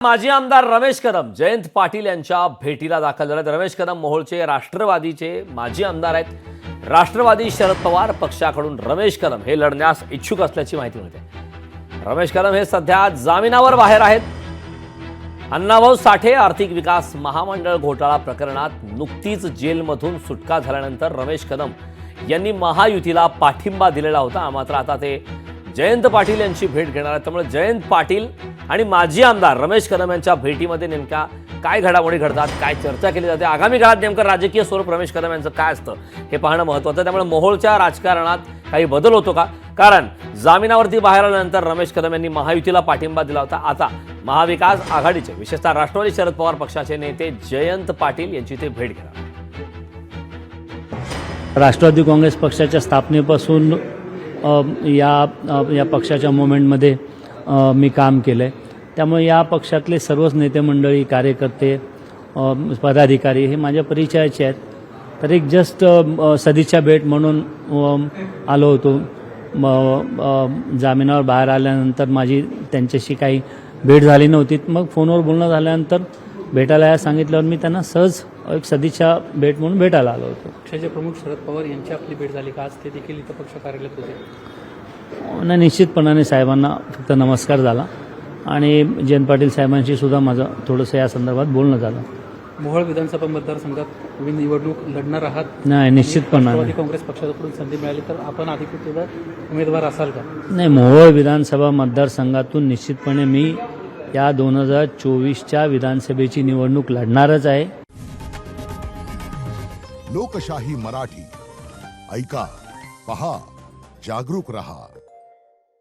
माजी आमदार रमेश कदम जयंत पाटील यांच्या भेटीला दाखल झाले। रमेश कदम मोहोळचे राष्ट्रवादीचे माजी आमदार आहेत। राष्ट्रवादी शरद पवार पक्षाकडून रमेश कदम हे लढण्यास इच्छुक असल्याची माहिती मिळते। रमेश कदम हे सध्या जामिनावर बाहेर आहेत। अण्णाभाऊ साठे आर्थिक विकास महामंडळ घोटाळा प्रकरणात नुकतीच जेलमधून सुटका झाल्यानंतर रमेश कदम यांनी महायुतीला पाठिंबा दिलेला होता। मात्र आता ते जयंत पाटील यांची भेट घेणार आहेत। त्यामुळे जयंत पाटील आणि माजी आमदार रमेश कदम यांच्या भेटीमध्ये नेमका काय घडामोडी घडतात, काय चर्चा केली जाते, आगामी काळात नेमकं राजकीय स्वरूप रमेश कदम यांचं काय असतं हे पाहणं महत्त्वाचं आहे। त्यामुळे मोहोळच्या राजकारणात काही बदल होतो का? कारण जामिनावरती बाहेर आल्यानंतर रमेश कदम यांनी महायुतीला पाठिंबा दिला होता। आता महाविकास आघाडीचे विशेषतः राष्ट्रवादी शरद पवार पक्षाचे नेते जयंत पाटील यांची ते भेट घेणार। राष्ट्रवादी काँग्रेस पक्षाच्या स्थापनेपासून या पक्षाच्या मोमेंटमध्ये मी काम केलं आहे। त्यामुळे या पक्षातले सर्वच नेते मंडळी, कार्यकर्ते, पदाधिकारी हे माझ्या परिचयाचे आहेत। तर एक जस्ट सदिच्छा भेट म्हणून आलो होतो। जामिनावर बाहेर आल्यानंतर माझी त्यांच्याशी काही भेट झाली नव्हती। मग फोनवर बोलणं झाल्यानंतर भेटायला या सांगितल्यावर मी त्यांना सहज एक सदिच्छा भेट म्हणून भेटायला आलो होतो। पक्षाचे प्रमुख शरद पवार यांची आपली भेट झाली का? आज ते देखील इथं पक्ष कार्यालयात होते? नाही, निश्चितपणाने साहेबांना फक्त नमस्कार झाला आणि जयंत पाटील साहेबांशी सुद्धा माझं थोडंसं या संदर्भात बोलणं झालं। मोहोळ विधानसभा मतदारसंघात तुम्ही निवडणूक लढणार आहात? नाही, निश्चितपणाने राष्ट्रवादी काँग्रेस पक्षाकडून संधी मिळाली तर आपण अधिकृत उमेदवार असाल का? नाही, मोहोळ विधानसभा मतदारसंघातून निश्चितपणे मी या 2024च्या विधानसभेची निवडणूक लढणारच आहे। लोकशाही मराठी ऐका, पहा, जागरूक रहा।